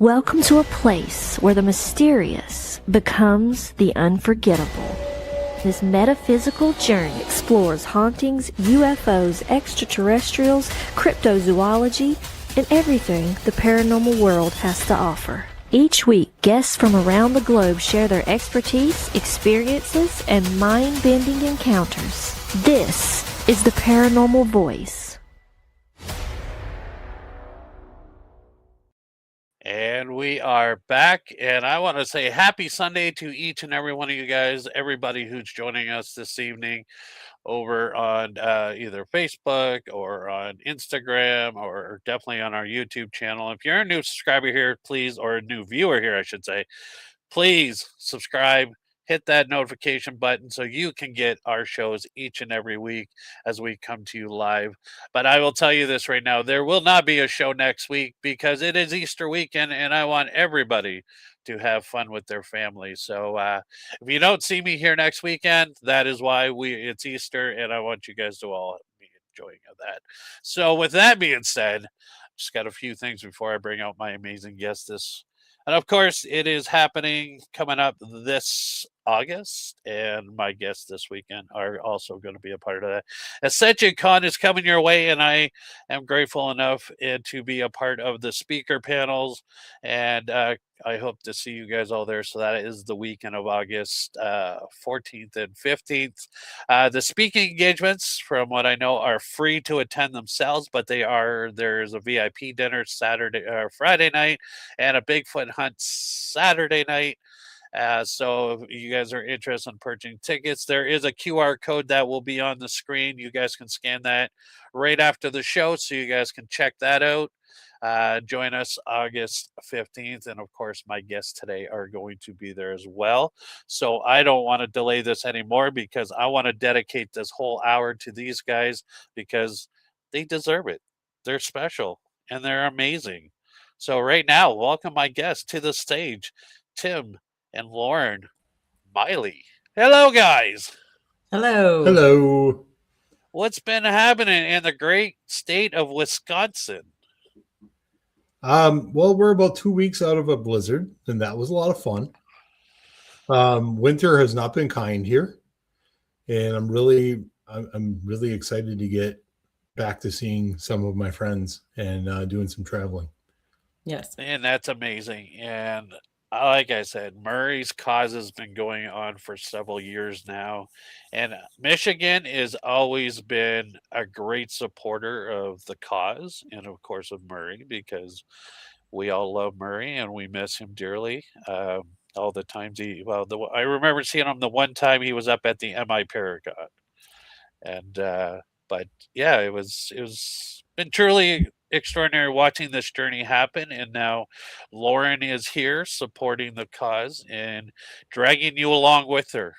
Welcome to a place where the mysterious becomes the unforgettable. This metaphysical journey explores hauntings, UFOs, extraterrestrials, cryptozoology, and everything the paranormal world has to offer. Each week, guests from around the globe share their expertise, experiences, and mind-bending encounters. This is the Paranormal Voice. And we are back, and I want to say happy Sunday to each and every one of you guys, everybody who's joining us this evening over on either Facebook or on Instagram or definitely on our YouTube channel. If you're a new subscriber here, please, or a new viewer here, I should say, please subscribe, hit that notification button so you can get our shows each and every week as we come to you live. But I will tell you this right now, there will not be a show next week because it is Easter weekend and I want everybody to have fun with their families. So if you don't see me here next weekend, that is why it's Easter and I want you guys to all be enjoying of that. So with that being said, just got a few things before I bring out my amazing guest and of course, it is happening coming up this August, and my guests this weekend are also going to be a part of that. Ascension Con is coming your way, and I am grateful enough to be a part of the speaker panels, and I hope to see you guys all there. So that is the weekend of August 14th and 15th. The speaking engagements, from what I know, are free to attend themselves, but there's a VIP dinner Friday night and a Bigfoot hunt Saturday night. So if you guys are interested in purchasing tickets, there is a QR code that will be on the screen. You guys can scan that right after the show, so you guys can check that out. Join us August 15th. And of course, my guests today are going to be there as well. So I don't want to delay this anymore because I want to dedicate this whole hour to these guys because they deserve it. They're special and they're amazing. So right now, welcome my guests to the stage, Tim and Lauren Maile. Hello, guys. Hello. Hello. What's been happening in the great state of Wisconsin? Well, we're about 2 weeks out of a blizzard, and that was a lot of fun. Winter has not been kind here, and I'm really excited to get back to seeing some of my friends and doing some traveling. Yes. And that's amazing. And like I said, Murray's cause has been going on for several years now. And Michigan has always been a great supporter of the cause and, of course, of Murray because we all love Murray and we miss him dearly. All the times I remember seeing him the one time he was up at the MI Paragon. And, but yeah, it was been truly extraordinary watching this journey happen, and now Lauren is here supporting the cause and dragging you along with her.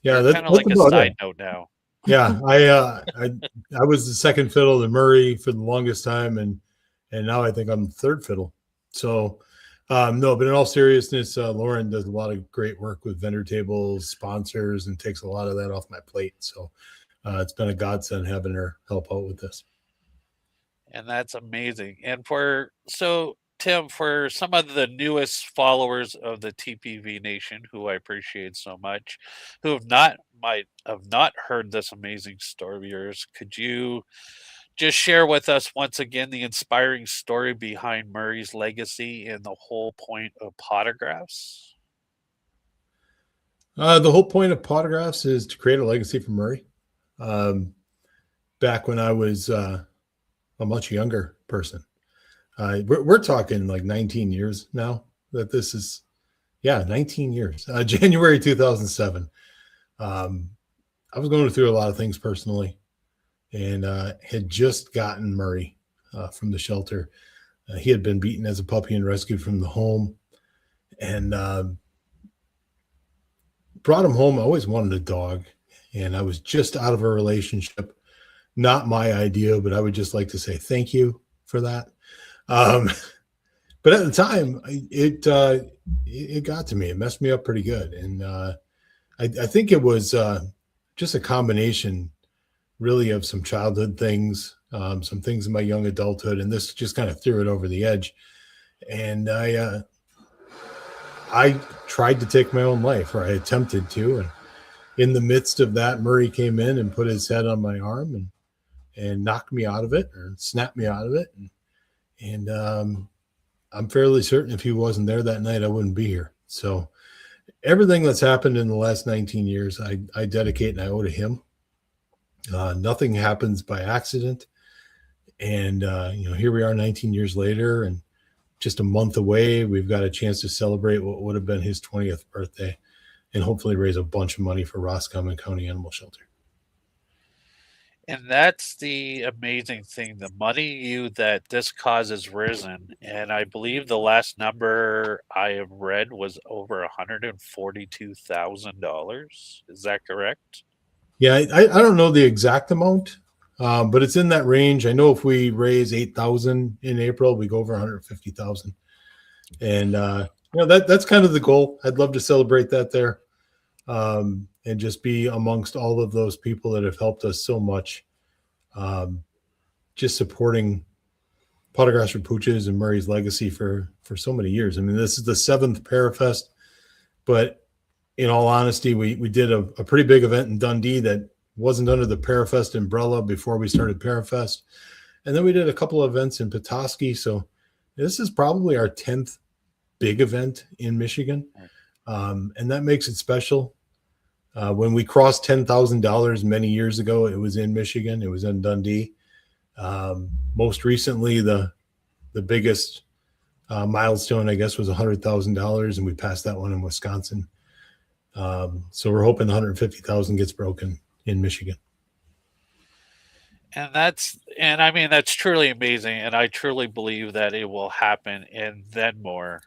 Yeah, that's kind of like a side note now. Yeah, I was the second fiddle to Murray for the longest time, and now I think I'm the third fiddle. So no, but in all seriousness, Lauren does a lot of great work with vendor tables, sponsors, and takes a lot of that off my plate. So it's been a godsend having her help out with this. And that's amazing. And Tim, for some of the newest followers of the TPV Nation, who I appreciate so much, who might have not heard this amazing story of yours, could you just share with us once again the inspiring story behind Murray's legacy and the whole point of Pawtographs? The whole point of Pawtographs is to create a legacy for Murray. Back when I was a much younger person. We're talking like 19 years now that this is, 19 years. January 2007. I was going through a lot of things personally and had just gotten Murray from the shelter. He had been beaten as a puppy and rescued from the home and brought him home. I always wanted a dog and I was just out of a relationship. Not my idea, but I would just like to say thank you for that. But at the time, it got to me. It messed me up pretty good, and I think it was just a combination, really, of some childhood things, some things in my young adulthood, and this just kind of threw it over the edge. And I tried to take my own life, or I attempted to. And in the midst of that, Murray came in and put his head on my arm and knocked me out of it, or snapped me out of it. And I'm fairly certain if he wasn't there that night, I wouldn't be here. So everything that's happened in the last 19 years, I dedicate and I owe to him. Nothing happens by accident. And, here we are 19 years later, and just a month away, we've got a chance to celebrate what would have been his 20th birthday and hopefully raise a bunch of money for Roscommon County Animal Shelter. And that's the amazing thing. The money that this cause has risen, and I believe the last number I have read was over $142,000. Is that correct? Yeah, I don't know the exact amount, but it's in that range. I know if we raise 8,000 in April, we go over 150,000, and that's kind of the goal. I'd love to celebrate that there, and just be amongst all of those people that have helped us so much, just supporting Pawtographs for Pooches and Murray's legacy for so many years. I mean, this is the 7th Parafest, but in all honesty, we did a pretty big event in Dundee that wasn't under the Parafest umbrella before we started Parafest. And then we did a couple of events in Petoskey. So this is probably our 10th big event in Michigan. And that makes it special. When we crossed $10,000 many years ago, it was in Michigan. It was in Dundee. Most recently, the biggest milestone, I guess, was $100,000, and we passed that one in Wisconsin. So we're hoping 150,000 gets broken in Michigan. And that's truly amazing. And I truly believe that it will happen and then more,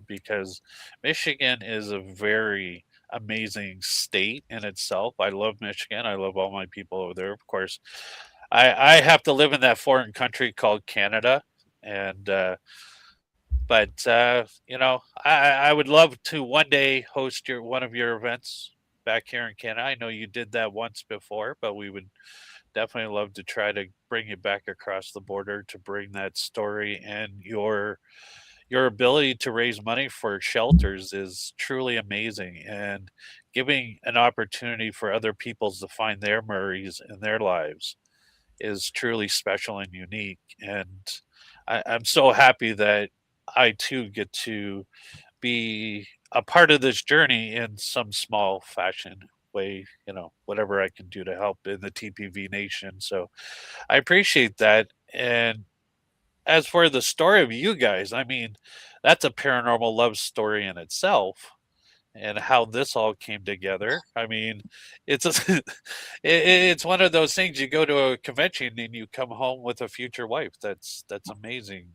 because Michigan is a very amazing state in itself. I love Michigan. I love all my people over there. Of course, I have to live in that foreign country called Canada. And, but I would love to one day host one of your events back here in Canada. I know you did that once before, but we would definitely love to try to bring you back across the border to bring that story, and your ability to raise money for shelters is truly amazing, and giving an opportunity for other peoples to find their Murrays in their lives is truly special and unique. And I'm so happy that I too get to be a part of this journey in some small fashion way, whatever I can do to help in the TPV nation. So I appreciate that. And as for the story of you guys, I mean, that's a paranormal love story in itself, and how this all came together. I mean, it's it's one of those things. You go to a convention and you come home with a future wife. That's amazing.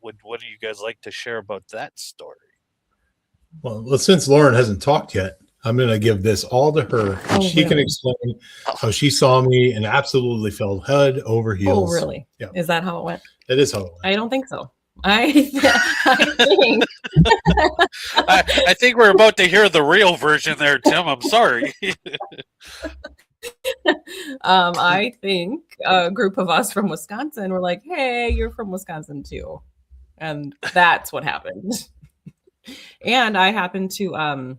What do you guys like to share about that story? Well, since Lauren hasn't talked yet, I'm going to give this all to her. And she can explain how she saw me and absolutely fell head over heels. Oh, really? Yeah. Is that how it went? It is how it went. I don't think so. I think I think we're about to hear the real version there, Tim. I'm sorry. I think a group of us from Wisconsin were like, "Hey, you're from Wisconsin too," and that's what happened. And I happened to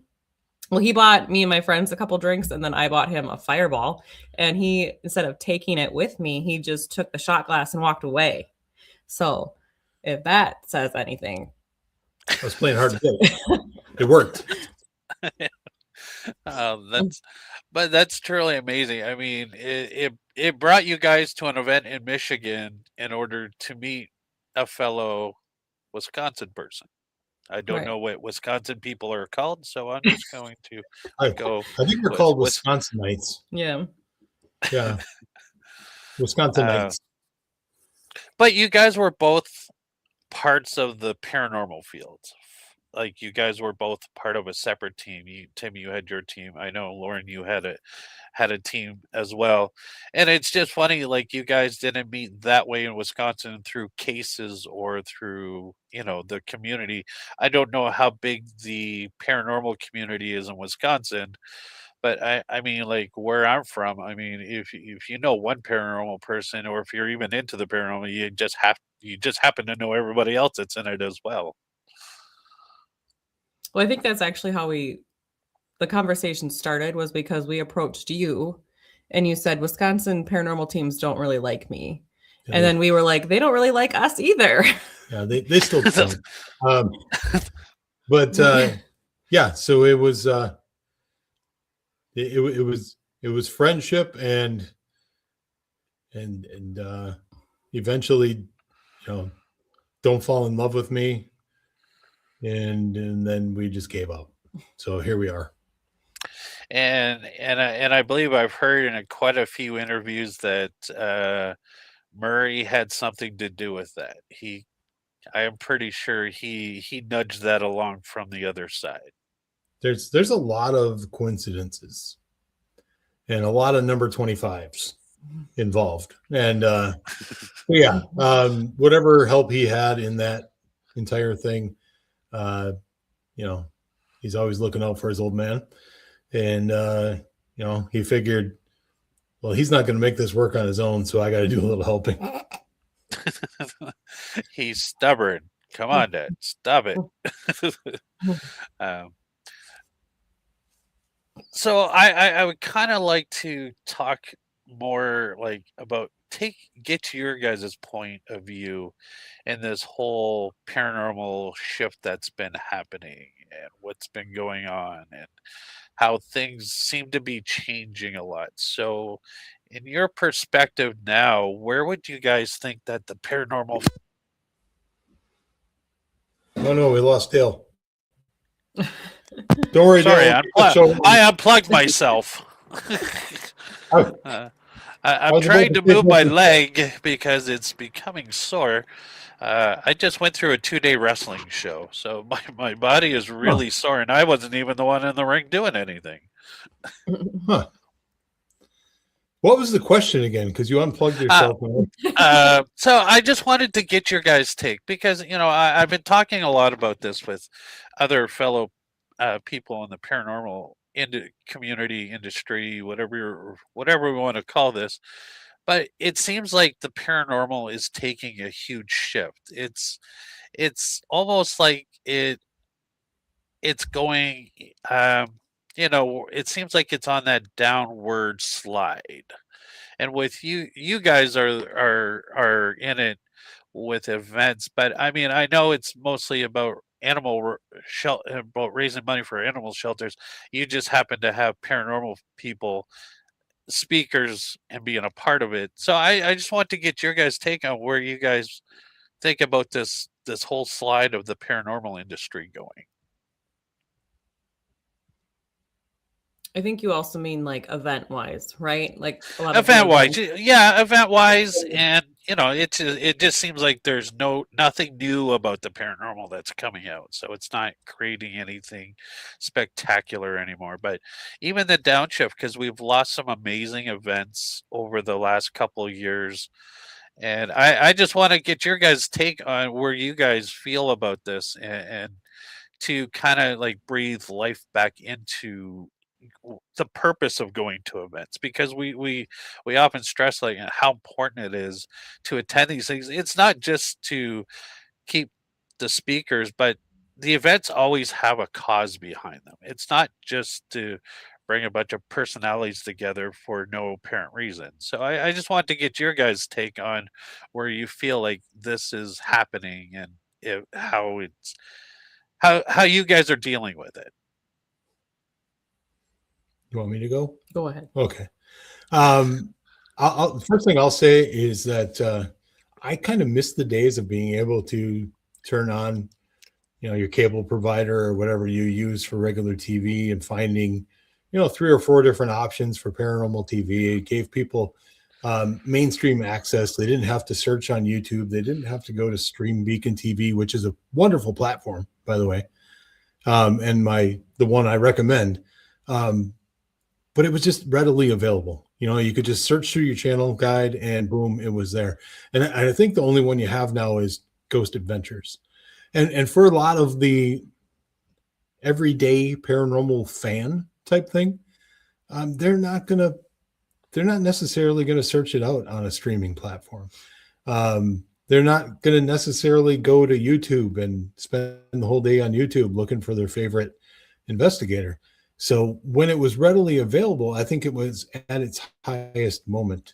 he bought me and my friends a couple drinks, and then I bought him a Fireball, and he, instead of taking it with me, he just took the shot glass and walked away. So if that says anything. I was playing hard to get. It worked. That's truly amazing. I mean, it brought you guys to an event in Michigan in order to meet a fellow Wisconsin person. I don't know what Wisconsin people are called, so I'm just going to go. I think they're called Wisconsinites. Yeah. Yeah. Wisconsinites. But you guys were both parts of the paranormal field. Like, you guys were both part of a separate team. Tim, you had your team. I know, Lauren, you had a team as well. And it's just funny, like, you guys didn't meet that way in Wisconsin through cases or through, the community. I don't know how big the paranormal community is in Wisconsin, But I mean, like where I'm from, I mean, if you know one paranormal person, or if you're even into the paranormal, you just happen to know everybody else that's in it as well. Well, I think that's actually how the conversation started, was because we approached you and you said Wisconsin paranormal teams don't really like me. Yeah, And then we were like, they don't really like us either. yeah, they still don't. But yeah, so it was it was friendship and eventually, you know, don't fall in love with me, and then we just gave up. So here we are. And I believe I've heard in quite a few interviews that Murray had something to do with that. I am pretty sure he nudged that along from the other side. There's a lot of coincidences and a lot of number 25s involved. And yeah, whatever help he had in that entire thing, you know, he's always looking out for his old man. And you know, he figured, well, he's not going to make this work on his own, so I got to do a little helping. He's stubborn. Come on, Dad, stop it. So I would kind of like to talk more like about get your guys' point of view in this whole paranormal shift that's been happening and what's been going on and how things seem to be changing a lot. So in your perspective now, where would you guys think that the paranormal... Oh no, we lost Dale. Don't worry, Sorry, Dale. I unplugged myself. I'm trying to move my leg because it's becoming sore. I just went through a 2-day wrestling show, so my body is really sore, and I wasn't even the one in the ring doing anything. Huh. What was the question again? Because you unplugged yourself. So I just wanted to get your guys' take, because I've been talking a lot about this with other fellow people in the paranormal community, industry, whatever we want to call this. But it seems like the paranormal is taking a huge shift. It's almost like it's going, it seems like it's on that downward slide. And with you guys are in it with events, but I mean, I know it's mostly about about raising money for animal shelters. You just happen to have paranormal people, speakers, and being a part of it. So I just want to get your guys' take on where you guys think about this whole slide of the paranormal industry going. I think you also mean like event wise, right? Like a lot of event wise, yeah, event wise, and it just seems like there's nothing new about the paranormal that's coming out, so it's not creating anything spectacular anymore. But even the downshift, because we've lost some amazing events over the last couple of years, and I just want to get your guys' take on where you guys feel about this, and to kind of like breathe life back into the purpose of going to events, because we often stress like how important it is to attend these things. It's not just to keep the speakers, but the events always have a cause behind them. It's not just to bring a bunch of personalities together for no apparent reason. So I just want to get your guys' take on where you feel like this is happening, and how you guys are dealing with it. You want me to go? Go ahead. Okay. The first thing I'll say is that I kind of miss the days of being able to turn on, your cable provider or whatever you use for regular TV and finding, 3 or 4 different options for paranormal TV. It gave people mainstream access. They didn't have to search on YouTube. They didn't have to go to Stream Beacon TV, which is a wonderful platform, by the way, and the one I recommend. But it was just readily available. You could just search through your channel guide and boom, it was there. And I think the only one you have now is Ghost Adventures. And for a lot of the everyday paranormal fan type thing, they're not necessarily going to search it out on a streaming platform. They're not going to necessarily go to YouTube and spend the whole day on YouTube looking for their favorite investigator. So when it was readily available, I think it was at its highest moment.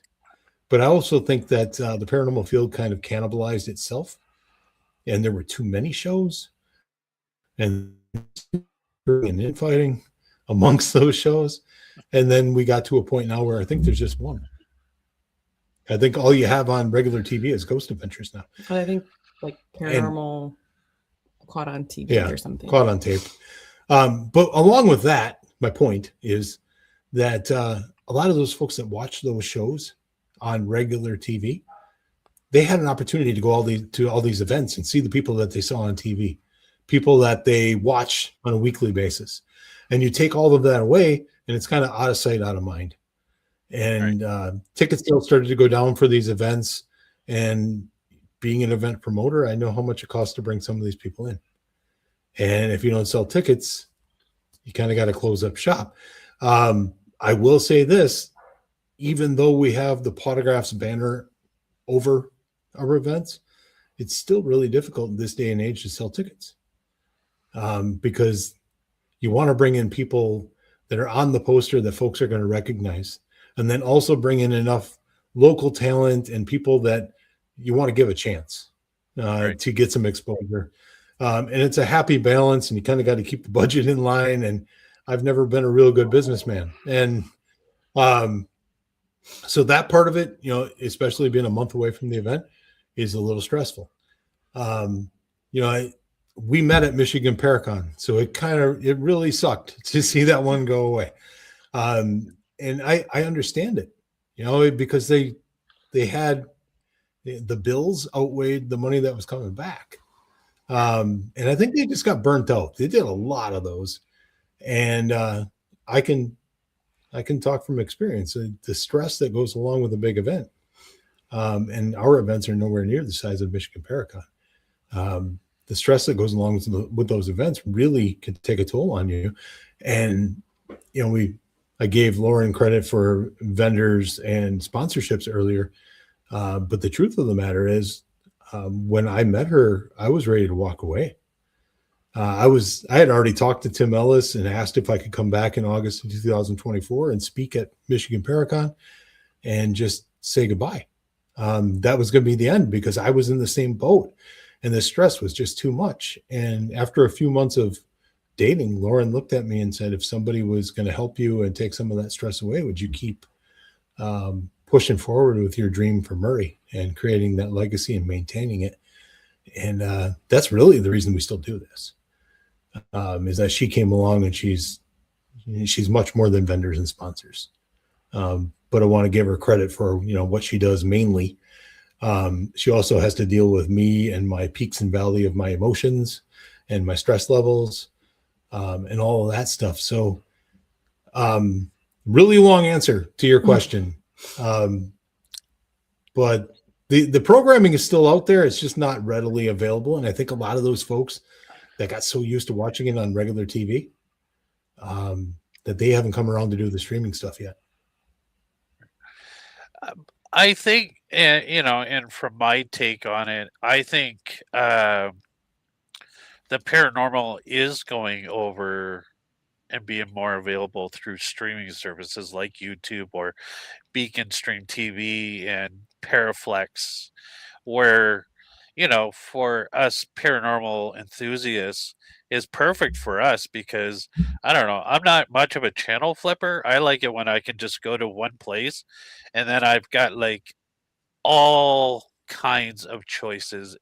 But I also think that the paranormal field kind of cannibalized itself, and there were too many shows, and infighting amongst those shows. And then we got to a point now where I think there's just one. I think all you have on regular TV is Ghost Adventures now. But I think like Paranormal caught on TV or something. Caught on tape. But along with that, my point is that a lot of those folks that watch those shows on regular TV, they had an opportunity to go to all these events and see the people that they saw on TV, people that they watch on a weekly basis. And you take all of that away, and it's kind of out of sight, out of mind. And ticket sales started to go down for these events. And being an event promoter, I know how much it costs to bring some of these people in. And if you don't sell tickets, you kind of got to close up shop. I will say this, even though we have the Pawtographs banner over our events, it's still really difficult in this day and age to sell tickets, because you want to bring in people that are on the poster that folks are going to recognize, and then also bring in enough local talent and people that you want to give a chance to get some exposure. And it's a happy balance, and you kind of got to keep the budget in line. And I've never been a real good businessman. And so that part of it, especially being a month away from the event, is a little stressful. We met at Michigan Paracon, so it really sucked to see that one go away. And I understand it, because they had the bills outweighed the money that was coming back. And I think they just got burnt out. They did a lot of those. And I can talk from experience. The stress that goes along with a big event, and our events are nowhere near the size of Michigan Paracon. The stress that goes along with those events really can take a toll on you. And I gave Lauren credit for vendors and sponsorships earlier, but the truth of the matter is, when I met her, I was ready to walk away. I had already talked to Tim Ellis and asked if I could come back in August of 2024 and speak at Michigan Paracon and just say goodbye. That was going to be the end, because I was in the same boat, and the stress was just too much. And after a few months of dating, Lauren looked at me and said, if somebody was going to help you and take some of that stress away, would you keep pushing forward with your dream for Murray and creating that legacy and maintaining it? And that's really the reason we still do this, is that she came along, and she's much more than vendors and sponsors. But I want to give her credit for, what she does mainly. She also has to deal with me and my peaks and valley of my emotions and my stress levels, and all of that stuff. So really long answer to your question. But the programming is still out there. It's just not readily available. And I think a lot of those folks that got so used to watching it on regular TV, that they haven't come around to do the streaming stuff yet. I think, and from my take on it, I think the paranormal is going over and being more available through streaming services like YouTube or Beacon Stream TV and Paraflex, where, for us paranormal enthusiasts, is perfect for us, because I don't know, I'm not much of a channel flipper. I like it when I can just go to one place, and then I've got like all kinds of choices,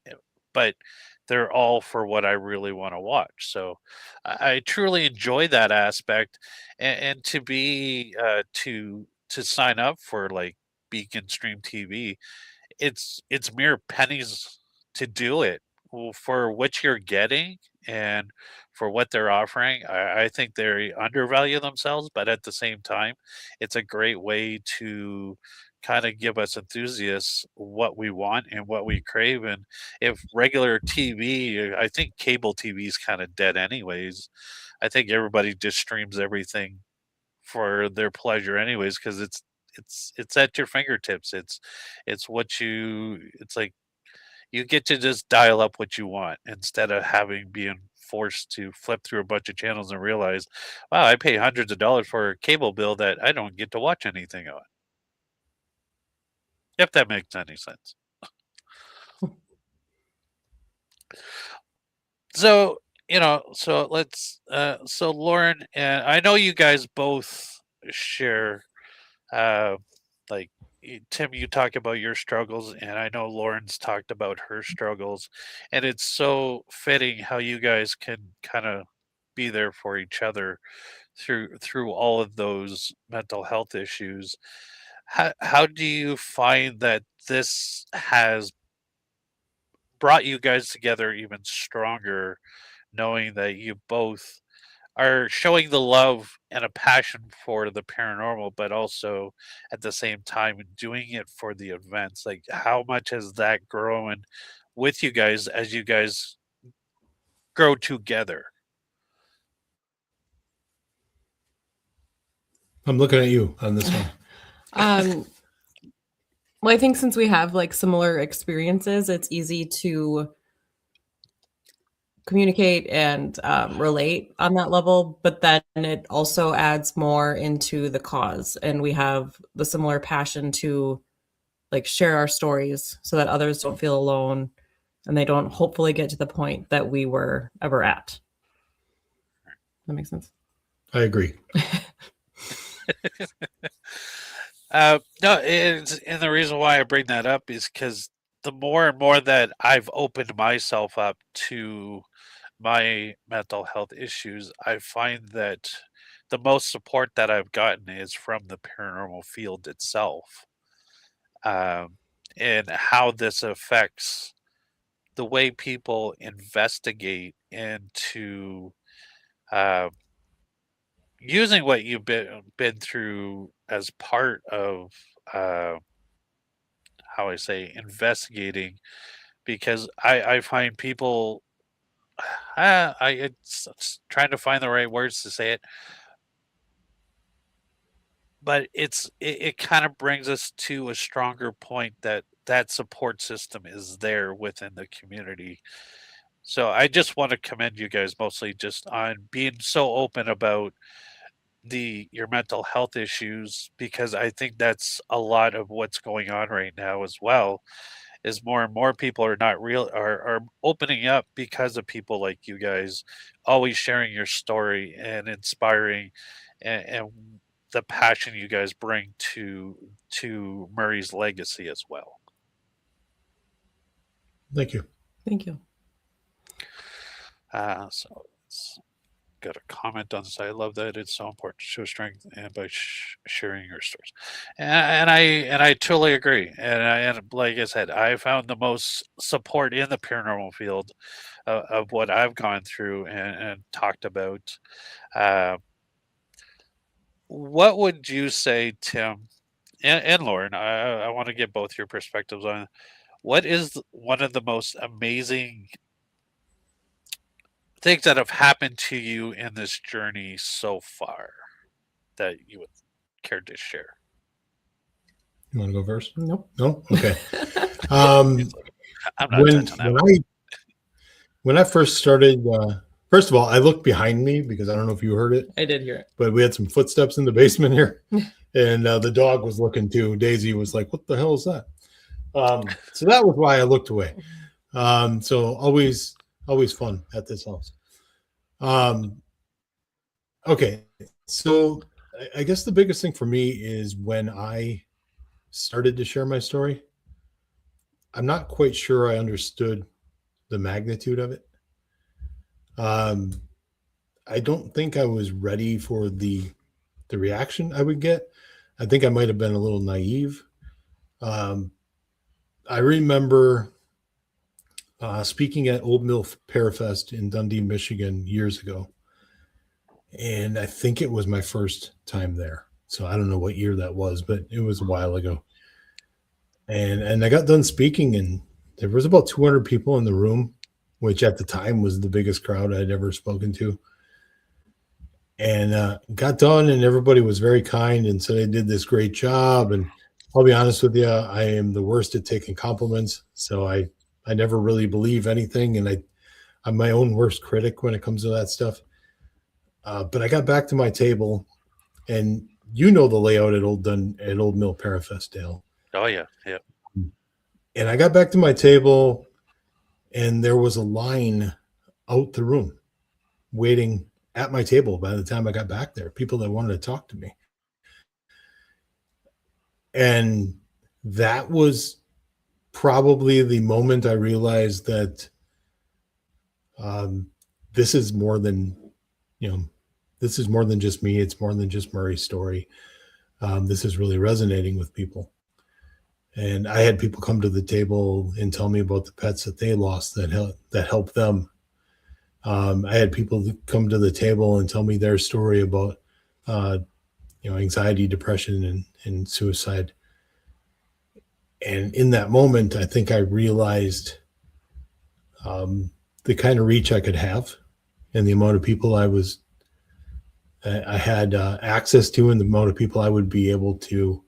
but they're all for what I really want to watch. So I truly enjoy that aspect, and to be to sign up for like Beacon Stream TV, it's mere pennies to do it. Well, for what you're getting and for what they're offering, I think they undervalue themselves, but at the same time, it's a great way to kind of give us enthusiasts what we want and what we crave. And if regular TV, I think cable TV is kind of dead anyways. I think everybody just streams everything for their pleasure anyways, because it's at your fingertips. It's like you get to just dial up what you want instead of being forced to flip through a bunch of channels and realize, wow, I pay hundreds of dollars for a cable bill that I don't get to watch anything on. If that makes any sense. So, so let's so Lauren, and I know you guys both share like Tim, you talk about your struggles, and I know Lauren's talked about her struggles, and it's so fitting how you guys can kind of be there for each other through all of those mental health issues. How do you find that this has brought you guys together even stronger, knowing that you both are showing the love and a passion for the paranormal, but also at the same time doing it for the events? Like, how much has that grown with you guys as you guys grow together? I'm looking at you on this one. Well, I think since we have like similar experiences, it's easy to communicate and relate on that level, but then it also adds more into the cause, and we have the similar passion to like share our stories so that others don't feel alone and they don't hopefully get to the point that we were ever at. That makes sense. I agree. No, and the reason why I bring that up is because the more and more that I've opened myself up to my mental health issues, I find that the most support that I've gotten is from the paranormal field itself, and how this affects the way people investigate into using what you've been through as part of how I say investigating, because I find people it's trying to find the right words to say it, but it kind of brings us to a stronger point that support system is there within the community. So I just want to commend you guys mostly just on being so open about your mental health issues, because I think that's a lot of what's going on right now as well, is more and more people are not real are opening up because of people like you guys always sharing your story and inspiring, and the passion you guys bring to Murray's legacy as well. Thank you. Thank you. So it's got a comment on this. I love that it's so important to show strength and by sharing your stories, and I totally agree. And like I said, I found the most support in the paranormal field of what I've gone through and talked about. What would you say, Tim and Lauren? I want to get both your perspectives on what is one of the most amazing things that have happened to you in this journey so far that you would care to share? You want to go first? Nope. No? Okay. I'm not touching that one. When I first started, first of all, I looked behind me because I don't know if you heard it. I did hear it. But we had some footsteps in the basement here. And the dog was looking too. Daisy was like, what the hell is that? So that was why I looked away. So always fun at this house. Okay. So I guess the biggest thing for me is when I started to share my story, I'm not quite sure I understood the magnitude of it. I don't think I was ready for the reaction I would get. I think I might have been a little naive. I remember speaking at Old Mill Parafest in Dundee, Michigan years ago. And I think it was my first time there. So I don't know what year that was, but it was a while ago. And I got done speaking, and there was about 200 people in the room, which at the time was the biggest crowd I'd ever spoken to. and got done, and everybody was very kind and said I did this great job. And I'll be honest with you, I am the worst at taking compliments, so I never really believe anything, and I'm my own worst critic when it comes to that stuff. But I got back to my table, and you know the layout at Old Mill Parafest, Dale. Oh yeah, yeah. And I got back to my table, and there was a line out the room waiting at my table by the time I got back there, people that wanted to talk to me. And that was probably the moment I realized that this is more than, this is more than just me. It's more than just Murray's story. This is really resonating with people. And I had people come to the table and tell me about the pets that they lost that helped them. I had people come to the table and tell me their story about, anxiety, depression, and suicide. And in that moment, I think I realized the kind of reach I could have, and the amount of people I had access to, and the amount of people I would be able to,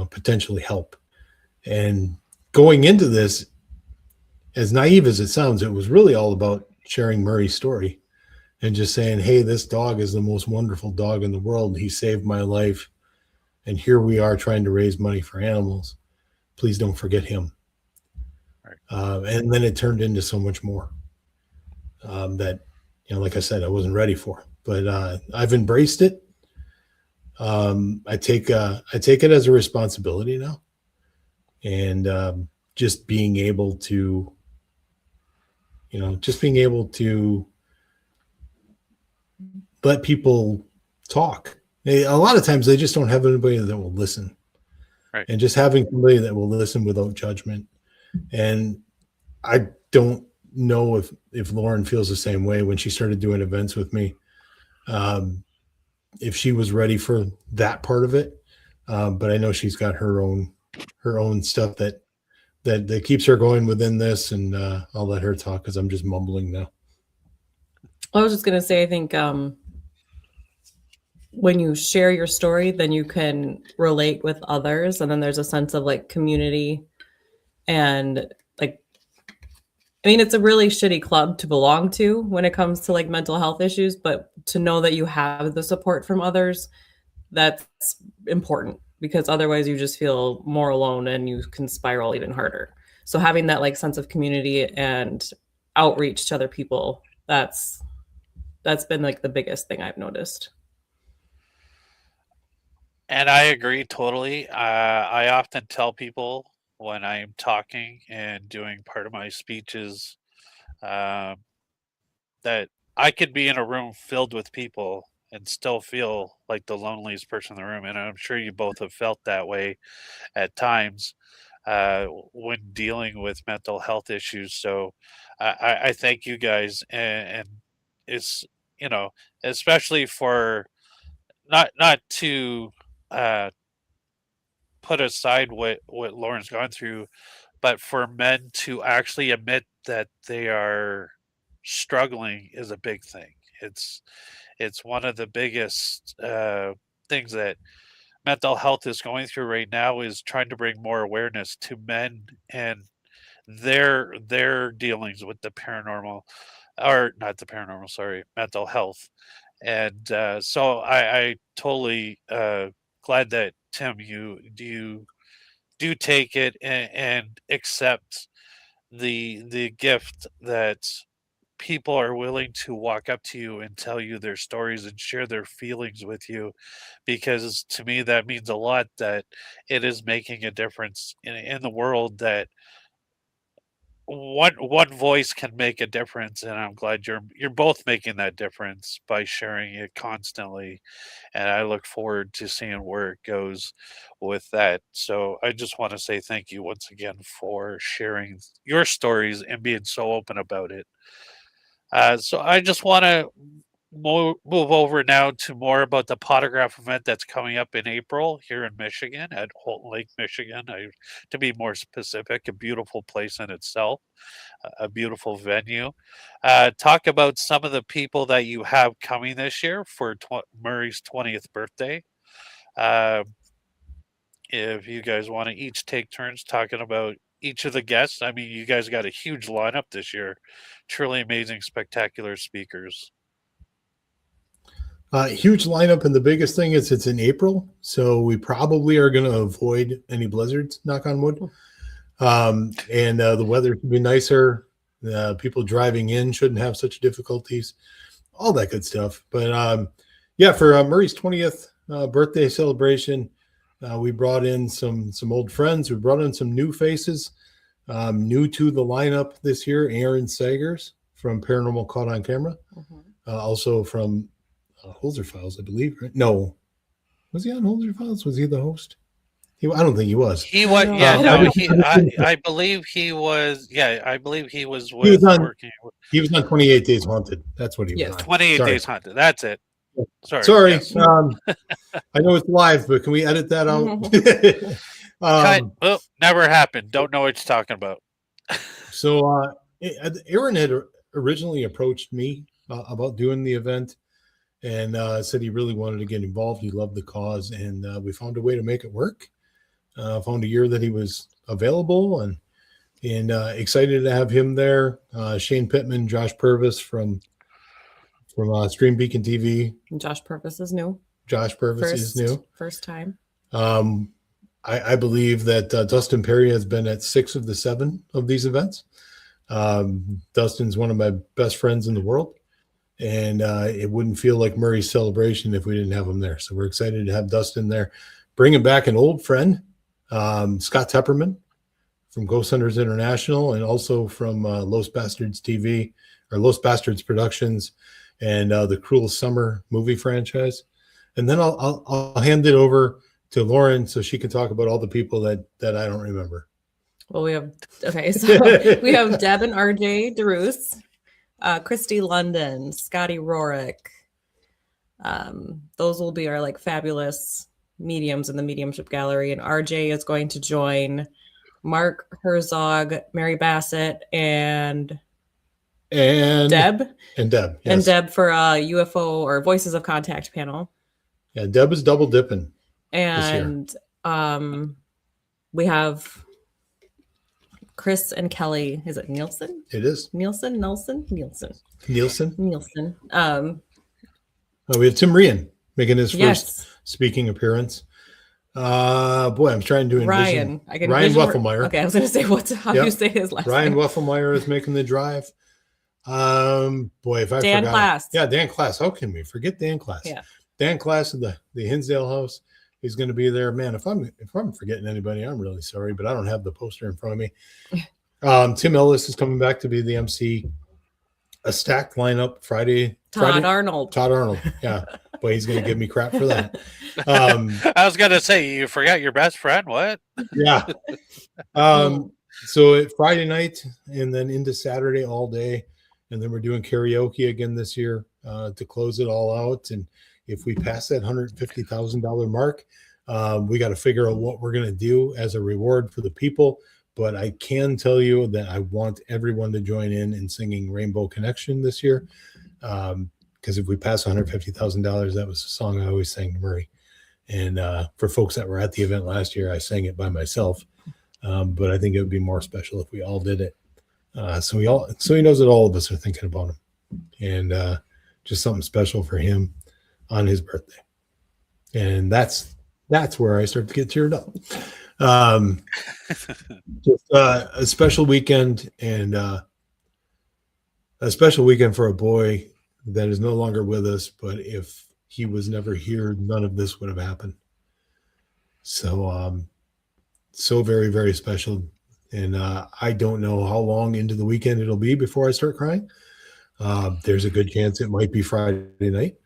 potentially help. And going into this, as naive as it sounds, it was really all about sharing Murray's story and just saying, hey, this dog is the most wonderful dog in the world. He saved my life. And here we are trying to raise money for animals. Please don't forget him. Right. And then it turned into so much more that, like I said, I wasn't ready for. But I've embraced it. I take it as a responsibility now. And just being able to, let people talk. A lot of times they just don't have anybody that will listen. Right. And just having somebody that will listen without judgment. And I don't know if Lauren feels the same way when she started doing events with me. If she was ready for that part of it. But I know she's got her own stuff that keeps her going within this, and I'll let her talk because I'm just mumbling now. I was just going to say, I think when you share your story, then you can relate with others. And then there's a sense of like community. And like, I mean, it's a really shitty club to belong to when it comes to like mental health issues, but to know that you have the support from others, that's important, because otherwise you just feel more alone and you can spiral even harder. So having that like sense of community and outreach to other people, that's been like the biggest thing I've noticed. And I agree totally. I often tell people when I'm talking and doing part of my speeches that I could be in a room filled with people and still feel like the loneliest person in the room. And I'm sure you both have felt that way at times when dealing with mental health issues. So I thank you guys. And it's, especially for not to put aside what Lauren's gone through, but for men to actually admit that they are struggling is a big thing. It's one of the biggest things that mental health is going through right now, is trying to bring more awareness to men and their dealings with the paranormal, or not the paranormal, sorry, mental health. And so I totally glad that Tim, you do take it and accept the gift that people are willing to walk up to you and tell you their stories and share their feelings with you, because to me that means a lot, that it is making a difference in the world, that one voice can make a difference. And I'm glad you're both making that difference by sharing it constantly, and I look forward to seeing where it goes with that. So I just want to say thank you once again for sharing your stories and being so open about it. So I just want to move over now to more about the Pawtograph event that's coming up in April here in Michigan at Holton Lake, Michigan. To be more specific, a beautiful place in itself, a beautiful venue. Talk about some of the people that you have coming this year for Murray's 20th birthday. If you guys want to each take turns talking about each of the guests. I mean, you guys got a huge lineup this year. Truly amazing, spectacular speakers. Huge lineup, and the biggest thing is it's in April, so we probably are going to avoid any blizzards, knock on wood. And the weather should be nicer. People driving in shouldn't have such difficulties, all that good stuff. But yeah, for Murray's 20th birthday celebration, we brought in some old friends. We brought in some new faces, new to the lineup this year. Aaron Sagers from Paranormal Caught on Camera, also from Holzer Files, I believe. Right? No, was he on Holzer Files? Was he the host? I don't think he was. He was. Yeah, no. I believe he was. Yeah, I believe he was. He was on. He was on 28 Days Haunted. That's what he was on. 28 Days Haunted. That's it. Sorry. Yes. I know it's live, but can we edit that out? Never happened. Don't know what you're talking about. So Aaron had originally approached me about doing the event and said he really wanted to get involved. He loved the cause, and we found a way to make it work. Found a year that he was available, and excited to have him there. Shane Pittman, Josh Purvis from Stream Beacon TV. Josh Purvis is new. Josh Purvis is new. First time. I believe that Dustin Perry has been at 6 of the 7 of these events. Dustin's one of my best friends in the world, and it wouldn't feel like Murray's celebration if we didn't have him there. So we're excited to have Dustin there. Bringing back an old friend, Scott Tepperman from Ghost Hunters International, and also from Los Bastards TV or Los Bastards Productions and the Cruel Summer movie franchise. And then I'll hand it over to Lauren so she can talk about all the people that I don't remember. Well, we have we have Deb and RJ DeRusse, Christy London, Scotty Rorick. Those will be our like fabulous mediums in the mediumship gallery, and RJ is going to join Mark Herzog, Mary Bassett, and Deb. And Deb. Yes. And Deb for a UFO or Voices of Contact panel. Yeah, Deb is double dipping. And we have Chris and Kelly. Is it Nielsen? It is. Nielsen. We have Tim Rian making his first speaking appearance. Boy, I'm trying to envision. Ryan Weffelmeyer. Okay, I was going to say, how do you say his last Ryan name? Weffelmeyer is making the drive. Boy, if I Dan forgot. Class. Yeah, Dan Class. How can we forget Dan Class? Yeah. Dan Class of the Hinsdale House. He's going to be there. Man, if I'm forgetting anybody, I'm really sorry, but I don't have the poster in front of me. Tim Ellis is coming back to be the MC. A stacked lineup Friday. Todd Arnold. Yeah. Boy, he's going to give me crap for that. I was going to say, you forgot your best friend. What? Yeah. So Friday night and then into Saturday all day. And then we're doing karaoke again this year to close it all out. And if we pass that $150,000 mark, we got to figure out what we're going to do as a reward for the people. But I can tell you that I want everyone to join in singing Rainbow Connection this year. Because if we pass $150,000, that was a song I always sang to Murray. And for folks that were at the event last year, I sang it by myself. But I think it would be more special if we all did it. So he knows that all of us are thinking about him. And just something special for him on his birthday. And that's where I start to get teared up. Just a special weekend, and a special weekend for a boy that is no longer with us, but if he was never here, none of this would have happened. So so very, very special. And I don't know how long into the weekend it'll be before I start crying. There's a good chance it might be Friday night.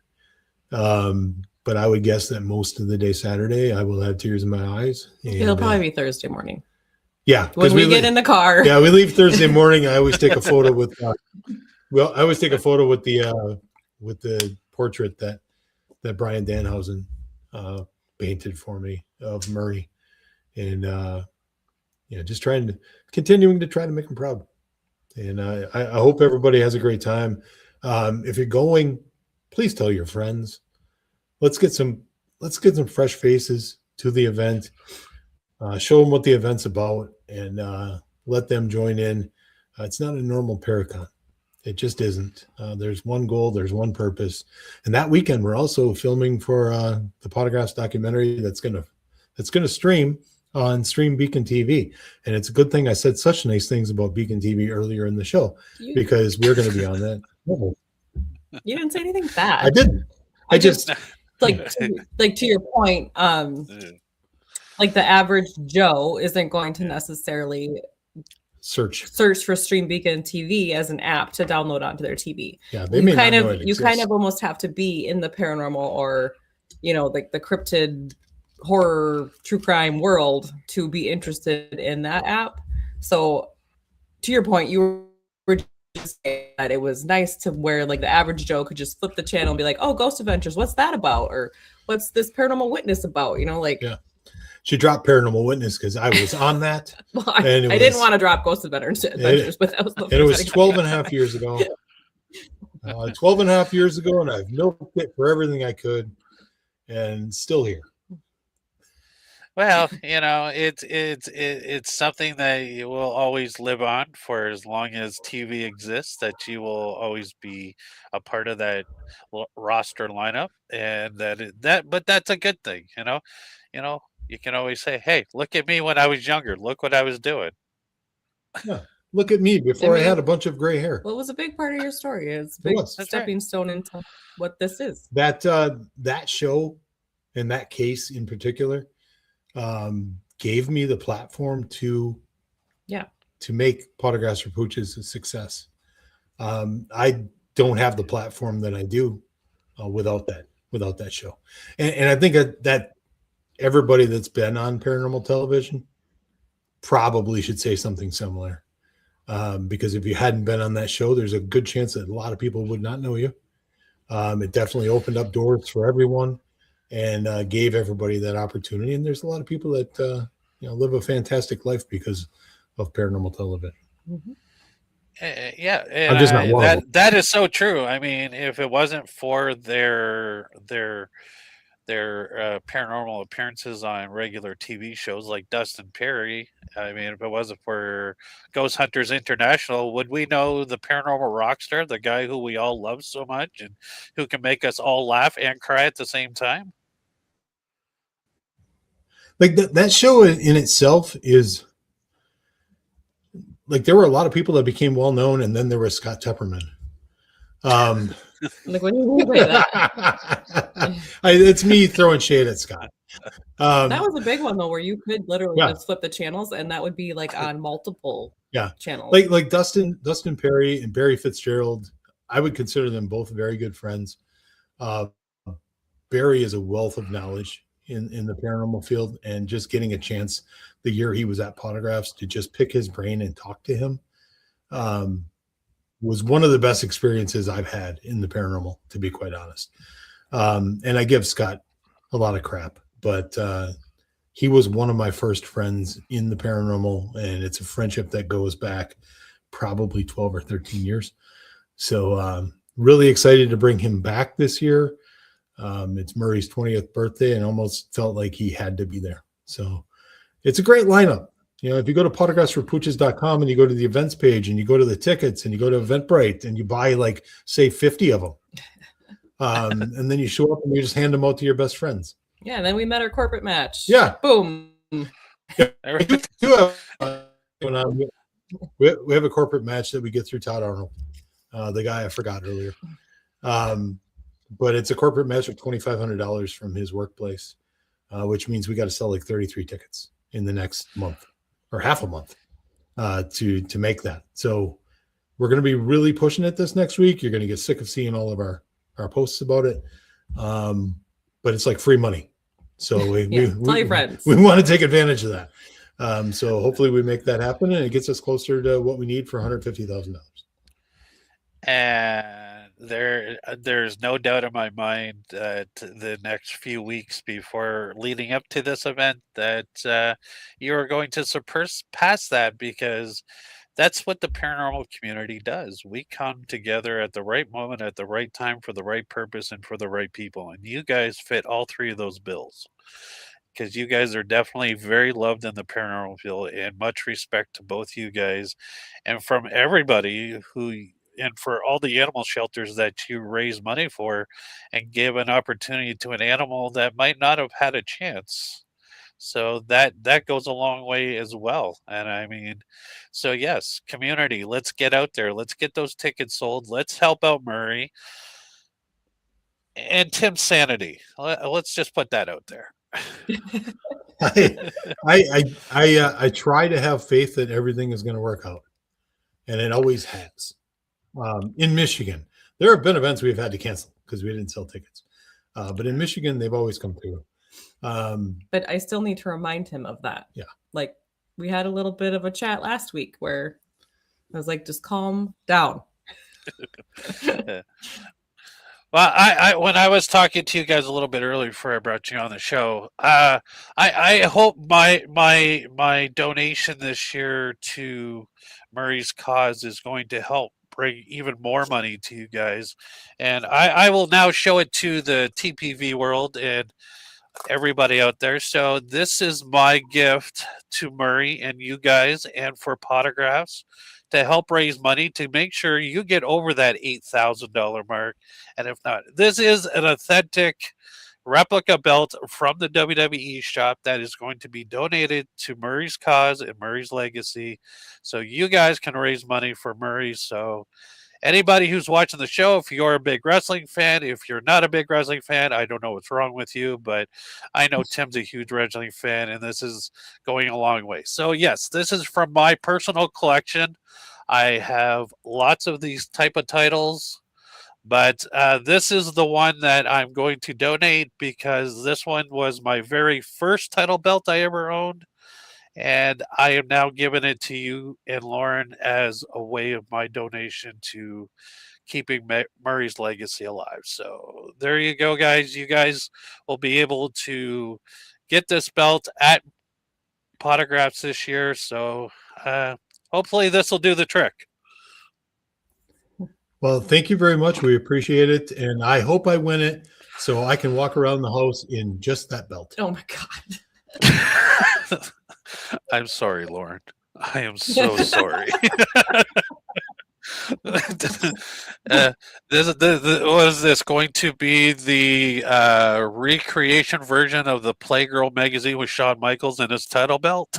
But I would guess that most of the day Saturday, I will have tears in my eyes. And, it'll probably be Thursday morning. Yeah. When we get in the car. Yeah, we leave Thursday morning. I always take a photo with, I always take a photo with the portrait that Brian Danhausen painted for me of Murray, and just continuing to try to make him proud. And I hope everybody has a great time. If you're going, please tell your friends. Let's get some fresh faces to the event. Show them what the event's about, and let them join in. It's not a normal Paracon. It just isn't. There's one goal, there's one purpose. And that weekend, we're also filming for the Pawtographs documentary that's gonna stream on Stream Beacon TV. And it's a good thing I said such nice things about Beacon TV earlier in the show, because we're going to be on that. Oh. You didn't say anything bad. I didn't. I just to your point, like the average Joe isn't going to necessarily search for Stream Beacon TV as an app to download onto their TV. Yeah, they may not know it exists. You kind of almost have to be in the paranormal or, like the cryptid horror true crime world to be interested in that app. So to your point, you were just saying that it was nice to where like the average Joe could just flip the channel and be like, oh, Ghost Adventures, what's that about? Or what's this Paranormal Witness about? Yeah. She dropped Paranormal Witness because I was on that. Well, I didn't want to drop Ghost Adventures, but that was the first it was 12 and a half years ago. 12 and a half years ago, and I've milked it for everything I could, and still here. Well, it's something that you will always live on for as long as TV exists, that you will always be a part of that roster lineup, and but that's a good thing, you can always say, hey, look at me when I was younger, look what I was doing. Yeah, look at me before I had a bunch of gray hair. Well, it was a big part of your story. It's a big stepping stone into what this is. That show and that case in particular gave me the platform to make Pawtographs for Pooches a success. I don't have the platform that I do without that show, and I think that everybody that's been on paranormal television probably should say something similar, because if you hadn't been on that show, there's a good chance that a lot of people would not know you. It definitely opened up doors for everyone, and gave everybody that opportunity. And there's a lot of people that live a fantastic life because of paranormal television. Mm-hmm. Yeah, I'm just not one of them. That is so true. I mean, if it wasn't for their paranormal appearances on regular TV shows like Dustin Perry, I mean, if it wasn't for Ghost Hunters International, would we know the paranormal rock star, the guy who we all love so much and who can make us all laugh and cry at the same time? Like that show in itself is like, there were a lot of people that became well known, and then there was Scott Tepperman. Like, when you say that, it's me throwing shade at Scott. That was a big one though, where you could literally just flip the channels, and that would be like on multiple channels. Like Dustin Perry and Barry Fitzgerald, I would consider them both very good friends. Barry is a wealth of knowledge in the paranormal field, and just getting a chance the year he was at Pawtographs to just pick his brain and talk to him was one of the best experiences I've had in the paranormal, to be quite honest. And I give Scott a lot of crap, but he was one of my first friends in the paranormal, and it's a friendship that goes back probably 12 or 13 years. So really excited to bring him back this year. It's Murray's 20th birthday, and almost felt like he had to be there. So it's a great lineup. If you go to pawtographsforpooches.com and you go to the events page and you go to the tickets and you go to Eventbrite and you buy like, say, 50 of them, and then you show up and you just hand them out to your best friends. Yeah, and then we met our corporate match. Yeah. Boom. Yeah, we have a corporate match that we get through Todd Arnold, the guy I forgot earlier. But it's a corporate match of $2,500 from his workplace, which means we got to sell like 33 tickets in the next month or half a month to make that. So we're going to be really pushing it this next week. You're going to get sick of seeing all of our posts about it. But it's like free money. So tell your friends. We want to take advantage of that. So hopefully we make that happen, and it gets us closer to what we need for $150,000. And there's no doubt in my mind that the next few weeks before leading up to this event that you are going to surpass that, because that's what the paranormal community does. We come together at the right moment, at the right time, for the right purpose, and for the right people. And you guys fit all three of those bills, because you guys are definitely very loved in the paranormal field, and much respect to both you guys and from everybody and for all the animal shelters that you raise money for and give an opportunity to an animal that might not have had a chance. So that goes a long way as well. And I mean, so yes, community, let's get out there. Let's get those tickets sold. Let's help out Murray and Tim's sanity. Let's just put that out there. I try to have faith that everything is going to work out, and it always has. In Michigan, there have been events we've had to cancel because we didn't sell tickets, but in Michigan, they've always come through. But I still need to remind him of that. Yeah. Like, we had a little bit of a chat last week where I was like, just calm down. Well, I when I was talking to you guys a little bit earlier before I brought you on the show, I hope my donation this year to Murray's cause is going to help bring even more money to you guys, and I will now show it to the TPV world and everybody out there. So this is my gift to Murray and you guys, and for Pawtographs, to help raise money to make sure you get over that $8,000 mark. And if not, this is an authentic replica belt from the WWE shop that is going to be donated to Murray's cause and Murray's legacy. So you guys can raise money for Murray. So anybody who's watching the show, if you're a big wrestling fan, if you're not a big wrestling fan, I don't know what's wrong with you, but I know Tim's a huge wrestling fan, and this is going a long way. So yes, this is from my personal collection. I have lots of these type of titles, but this is the one that I'm going to donate, because this one was my very first title belt I ever owned. And I am now giving it to you and Lauren as a way of my donation to keeping Murray's legacy alive. So there you go, guys. You guys will be able to get this belt at Pawtographs this year. So hopefully this will do the trick. Well, thank you very much. We appreciate it. And I hope I win it so I can walk around the house in just that belt. Oh my God. I'm sorry, Lauren. I am so sorry. What is this going to be? The recreation version of the Playgirl magazine with Shawn Michaels and his title belt?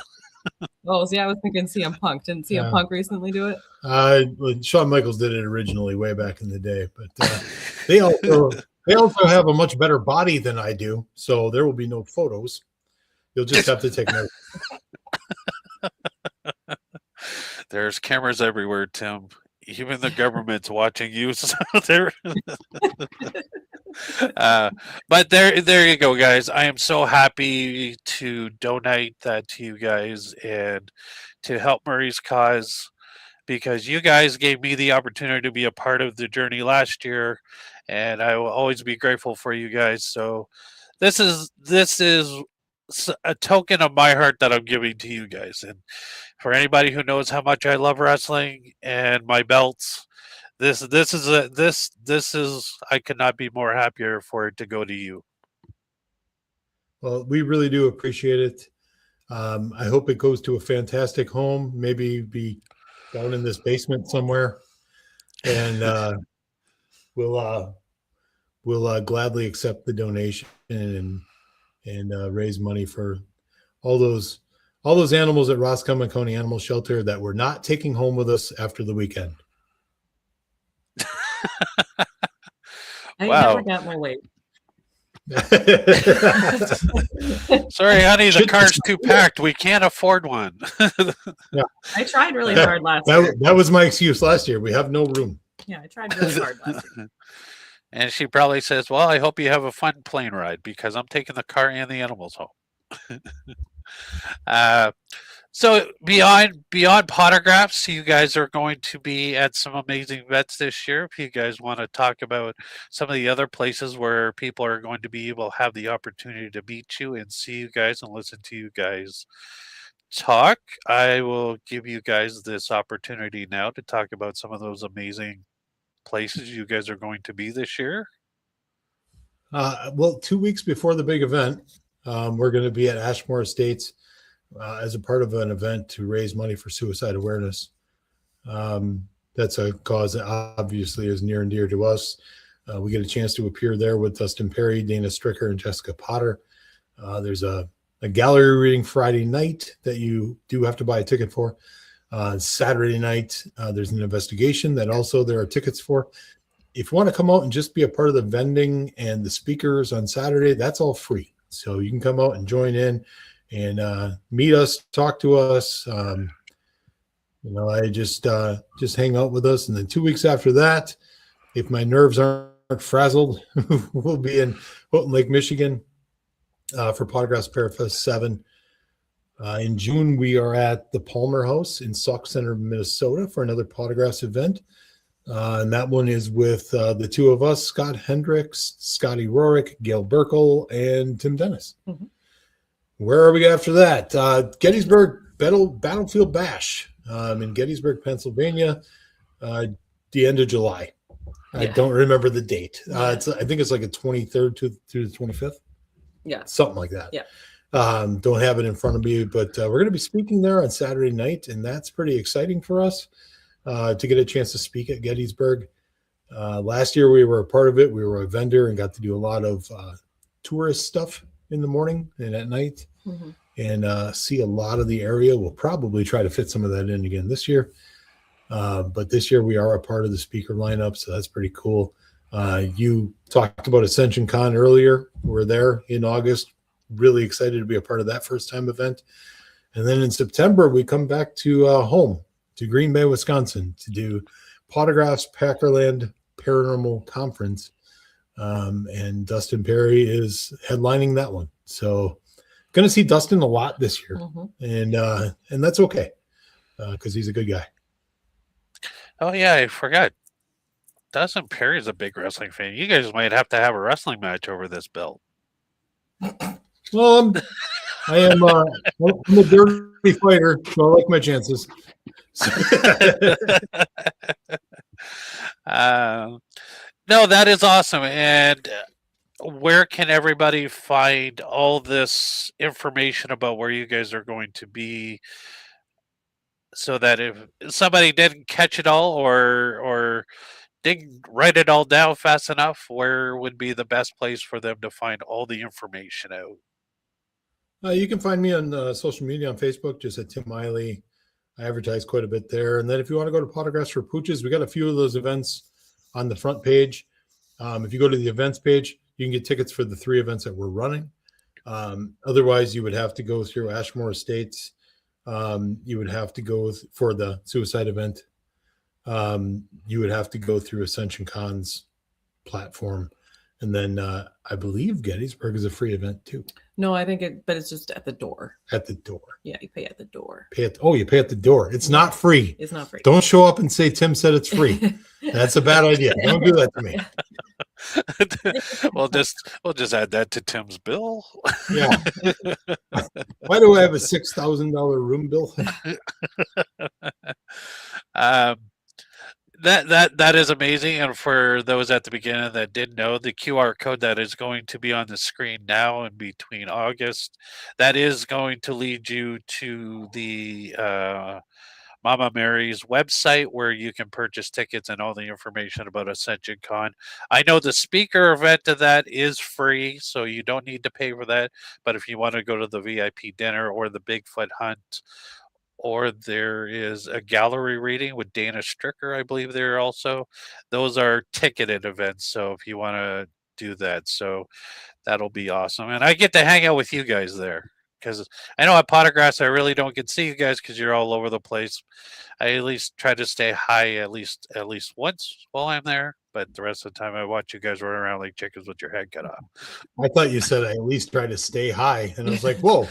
Oh, see, I was thinking CM Punk. Didn't CM Punk recently do it? Well, Shawn Michaels did it originally way back in the day, but they also have a much better body than I do, so there will be no photos. You'll just have to take notes. There's cameras everywhere, Tim. Even the government's watching you. So but there you go, guys. I am so happy to donate that to you guys and to help Murray's cause, because you guys gave me the opportunity to be a part of the journey last year, and I will always be grateful for you guys. So this is a token of my heart that I'm giving to you guys. And for anybody who knows how much I love wrestling and my belts, this is I could not be more happier for it to go to you. Well, we really do appreciate it. I hope it goes to a fantastic home, maybe be down in this basement somewhere, and we'll gladly accept the donation and raise money for all those animals at Roscommon County Animal Shelter that we're not taking home with us after the weekend. I Wow. never got my weight. Sorry, honey, the car's too packed. We can't afford one. Yeah. I tried really hard last year. That was my excuse last year. We have no room. Yeah, I tried really hard last year. And she probably says, well, I hope you have a fun plane ride, because I'm taking the car and the animals home. So beyond Pawtographs, you guys are going to be at some amazing events this year. If you guys want to talk about some of the other places where people are going to be able to have the opportunity to meet you and see you guys and listen to you guys talk, I will give you guys this opportunity now to talk about some of those amazing places you guys are going to be this year. Well, 2 weeks before the big event, we're going to be at Ashmore Estates as a part of an event to raise money for suicide awareness. That's a cause that obviously is near and dear to us. We get a chance to appear there with Dustin Perry, Dana Stricker, and Jessica Potter. There's a gallery reading Friday night that you do have to buy a ticket for. Saturday night, there's an investigation that also there are tickets for. If you want to come out and just be a part of the vending and the speakers on Saturday, that's all free. So you can come out and join in and meet us, talk to us. I just hang out with us. And then 2 weeks after that, if my nerves aren't frazzled, we'll be in Houghton Lake, Michigan for Pawtographs Parafest 7. In June, we are at the Palmer House in Sauk Center, Minnesota for another Pawtographs event. And that one is with the two of us, Scott Hendricks, Scotty Rorick, Gail Burkle, and Tim Dennis. Mm-hmm. Where are we after that? Gettysburg Battlefield Bash in Gettysburg, Pennsylvania, the end of July. Yeah. I don't remember the date. I think it's like a 23rd through the 25th. Yeah. Something like that. Yeah. Don't have it in front of me, but we're going to be speaking there on Saturday night, and that's pretty exciting for us. To get a chance to speak at Gettysburg. Last year we were a part of it. We were a vendor and got to do a lot of tourist stuff in the morning and at night, mm-hmm. and see a lot of the area. We'll probably try to fit some of that in again this year. But this year we are a part of the speaker lineup, so that's pretty cool. You talked about Ascension Con earlier. We're there in August. Really excited to be a part of that first time event. And then in September, we come back to home, to Green Bay, Wisconsin, to do Pawtographs Packerland Paranormal Conference. And Dustin Perry is headlining that one. So going to see Dustin a lot this year. Mm-hmm. And that's okay because he's a good guy. Oh, yeah, I forgot. Dustin Perry is a big wrestling fan. You guys might have to have a wrestling match over this belt. Well, I'm a dirty fighter, so I like my chances. No, that is awesome. And where can everybody find all this information about where you guys are going to be, so that if somebody didn't catch it all or didn't write it all down fast enough, where would be the best place for them to find all the information out? You can find me on social media, on Facebook, just at Tim Maile. I advertise quite a bit there. And then if you want to go to Pawtographs for Pooches, we got a few of those events on the front page. If you go to the events page, you can get tickets for the 3 events that we're running. Otherwise, you would have to go through Ashmore Estates. You would have to go for the suicide event. You would have to go through Ascension Con's platform. And then I believe Gettysburg is a free event too. No, I think but it's just at the door. At the door. Yeah, you pay at the door. You pay at the door. It's not free. It's not free. Don't show up and say Tim said it's free. That's a bad idea. Don't do that to me. We'll just add that to Tim's bill. Yeah. Why do I have a $6,000 room bill? That is amazing. And for those at the beginning that didn't know, the QR code that is going to be on the screen now in between August, that is going to lead you to the Mama Mary's website, where you can purchase tickets and all the information about Ascension Con. I know the speaker event of that is free, so you don't need to pay for that. But if you want to go to the VIP dinner or the Bigfoot hunt, or there is a gallery reading with Dana Stricker, I believe there also, those are ticketed events. So if you want to do that, so that'll be awesome. And I get to hang out with you guys there. because I know at Pawtographs I really don't get to see you guys because you're all over the place. I at least try to stay high at least once while I'm there, but the rest of the time I watch you guys run around like chickens with your head cut off. I thought you said I at least try to stay high, and I was like, whoa.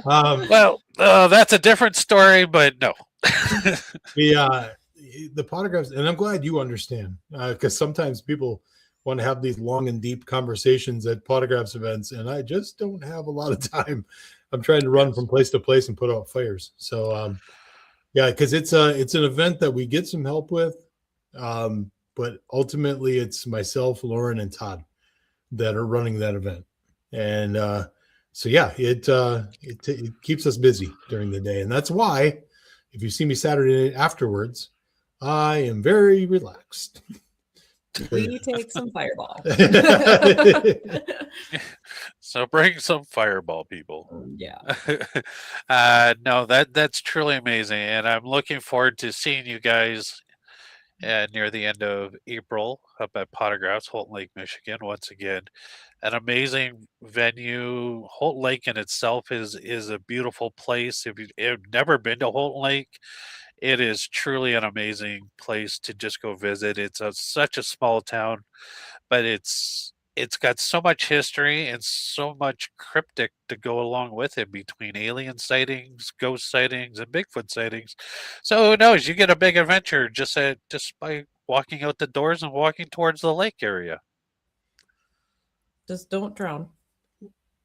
Well, that's a different story, but no. The Pawtographs, and I'm glad you understand, because sometimes people want to have these long and deep conversations at Pawtographs events, and I just don't have a lot of time. I'm trying to run from place to place and put out fires. So, yeah, because it's an event that we get some help with, but ultimately it's myself, Lauren, and Todd that are running that event, and so yeah, it keeps us busy during the day, and that's why if you see me Saturday afterwards, I am very relaxed. We take some Fireball. So bring some Fireball, people. Yeah. No, that's truly amazing, and I'm looking forward to seeing you guys near the end of April up at Pawtographs, Holton Lake, Michigan. Once again, an amazing venue. Holton Lake in itself is a beautiful place. If you've never been to Holton Lake, it is truly an amazing place to just go visit. It's such a small town, but it's got so much history and so much cryptic to go along with it between alien sightings, ghost sightings, and Bigfoot sightings. So who knows? You get a big adventure just by walking out the doors and walking towards the lake area. Just don't drown.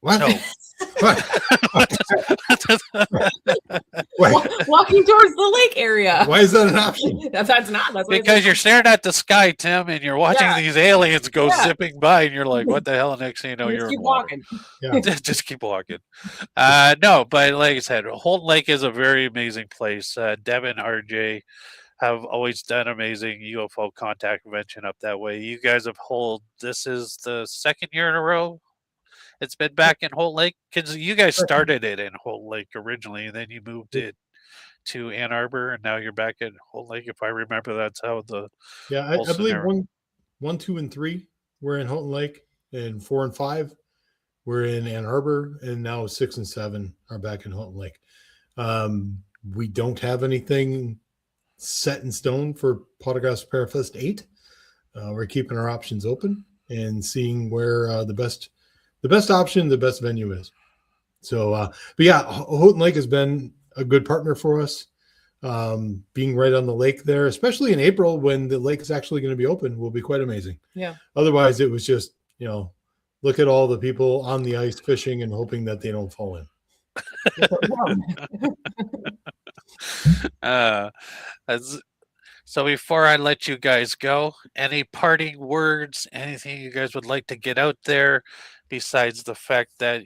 What? No. Walking towards the lake area. Why is that an option? That's not. That's Because you're staring at the sky, Tim, and you're watching these aliens go zipping by, and you're like, "What the hell?" And next thing you know, just you're keep in water. walking. Yeah. Just keep walking. No, but like I said, Holton Lake is a very amazing place. Devin, RJ have always done amazing UFO contact convention up that way. You guys have this is the second year in a row it's been back in Holton Lake, because you guys started it in Holton Lake originally, and then you moved it to Ann Arbor, and now you're back in Holton Lake. If I remember, that's how the I believe one, 2, and 3 were in Holton Lake, and 4 and 5 were in Ann Arbor, and now 6 and 7 are back in Holton Lake. We don't have anything set in stone for Pawtographs Parafest 8. We're keeping our options open and seeing where the best option, the best venue is. So, but yeah, Holton Lake has been a good partner for us. Being right on the lake there, especially in April when the lake is actually going to be open, will be quite amazing. Yeah. Otherwise, it was just, look at all the people on the ice fishing and hoping that they don't fall in. So before I let you guys go, any parting words, anything you guys would like to get out there besides the fact that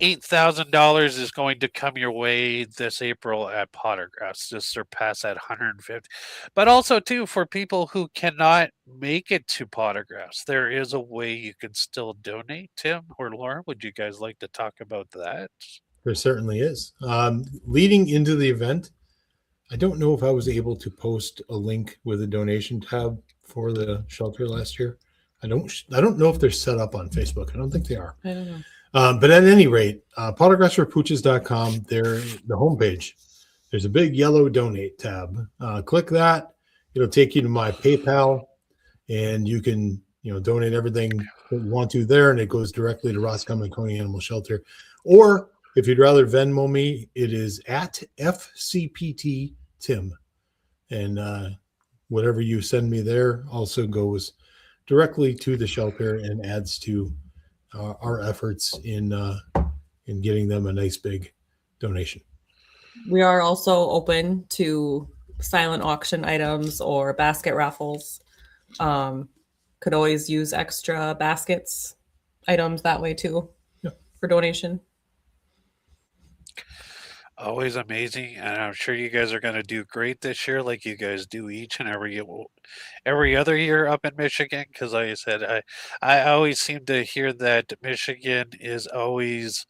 $8,000 is going to come your way this April at Pawtographs, to surpass that 150. But also, too, for people who cannot make it to Pawtographs, there is a way you can still donate. Tim or Lauren, would you guys like to talk about that? There certainly is. Leading into the event, I don't know if I was able to post a link with a donation tab for the shelter last year. I don't know if they're set up on Facebook. I don't think they are. I don't know. But at any rate, Pawtographsforpooches.com, the homepage, there's a big yellow donate tab. Click that. It'll take you to my PayPal, and you can donate everything that you want to there, and it goes directly to Roscommon County Animal Shelter. Or if you'd rather Venmo me, it is at FCPT Tim, and whatever you send me there also goes directly to the shelter and adds to our efforts in getting them a nice big donation. We are also open to silent auction items or basket raffles. Could always use extra baskets items that way too, for donation. Always amazing, and I'm sure you guys are going to do great this year, like you guys do each and every other year up in Michigan. Because, like I said, I always seem to hear that Michigan is always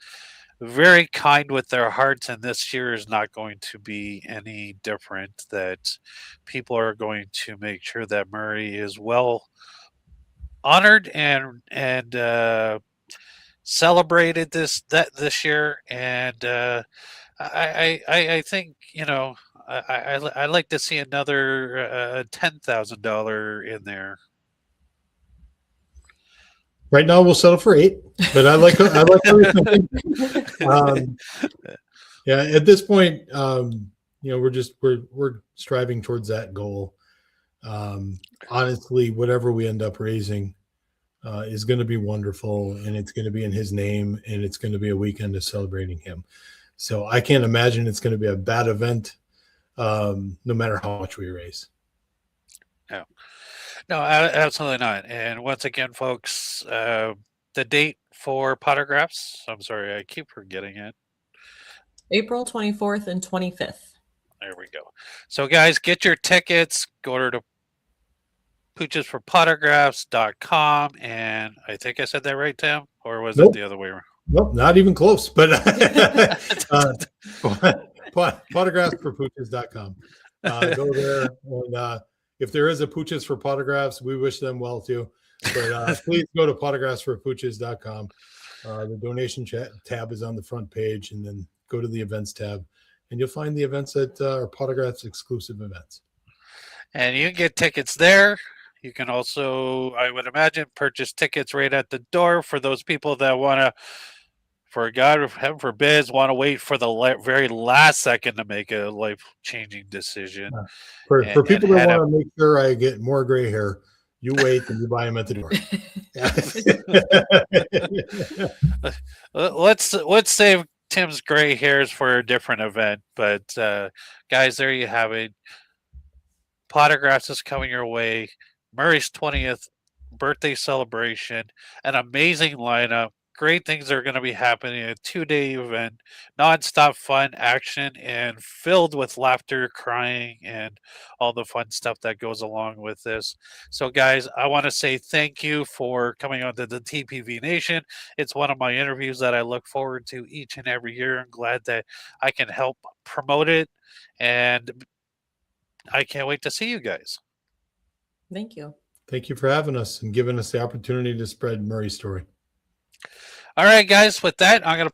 very kind with their hearts, and this year is not going to be any different. That people are going to make sure that Murray is well honored and celebrated this year, and I think I like to see another $10,000 in there. Right now, we'll settle for 8, but I like everything. Yeah, at this point, we're striving towards that goal. Honestly, whatever we end up raising is going to be wonderful, and it's going to be in his name, and it's going to be a weekend of celebrating him. So I can't imagine it's going to be a bad event, no matter how much we raise. No, absolutely not. And once again, folks, the date for Pawtographs, I'm sorry, I keep forgetting it. April 24th and 25th. There we go. So, guys, get your tickets. Go to Poochesforpawtographs.com. And I think I said that right, Tim? Or was it the other way around? Nope, not even close. But Pawtographsforpooches.com. Go there. And if there is a Pooches for Pawtographs, we wish them well too. But please go to Pawtographsforpooches.com. The donation tab is on the front page, and then go to the events tab, and you'll find the events that are Pawtographs exclusive events. And you can get tickets there. You can also, I would imagine, purchase tickets right at the door for those people that want to, for God, heaven forbid, want to wait for the very last second to make a life-changing decision. For people that want to make sure I get more gray hair, you wait and you buy them at the door. Let's save Tim's gray hairs for a different event. But guys, there you have it. Pawtographs is coming your way. Murray's 20th birthday celebration, an amazing lineup. Great things are going to be happening. A 2-day event, nonstop fun, action, and filled with laughter, crying, and all the fun stuff that goes along with this. So, guys, I want to say thank you for coming on to the TPV Nation. It's one of my interviews that I look forward to each and every year. I'm glad that I can help promote it, and I can't wait to see you guys. Thank you. Thank you for having us and giving us the opportunity to spread Murray's story. All right, guys, with that, I'm going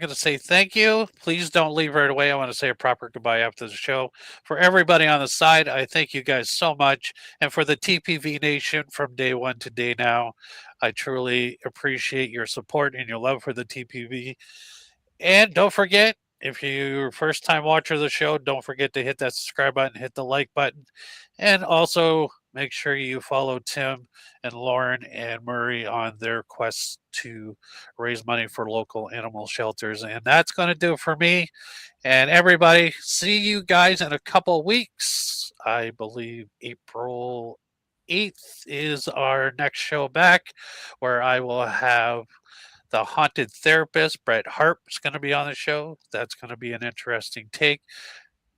to say thank you. Please don't leave right away. I want to say a proper goodbye after the show. For everybody on the side, I thank you guys so much. And for the TPV Nation from day one to day now, I truly appreciate your support and your love for the TPV. And don't forget, if you're a first-time watcher of the show, don't forget to hit that subscribe button, hit the like button, and also make sure you follow Tim and Lauren and Murray on their quest to raise money for local animal shelters. And that's going to do it for me. And everybody, see you guys in a couple weeks. I believe April 8th is our next show back, where I will have the haunted therapist, Brett Harp, is going to be on the show. That's going to be an interesting take.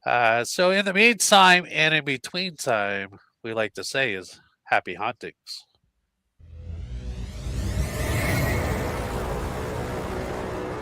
So in the meantime and in between time, we like to say is happy hauntings.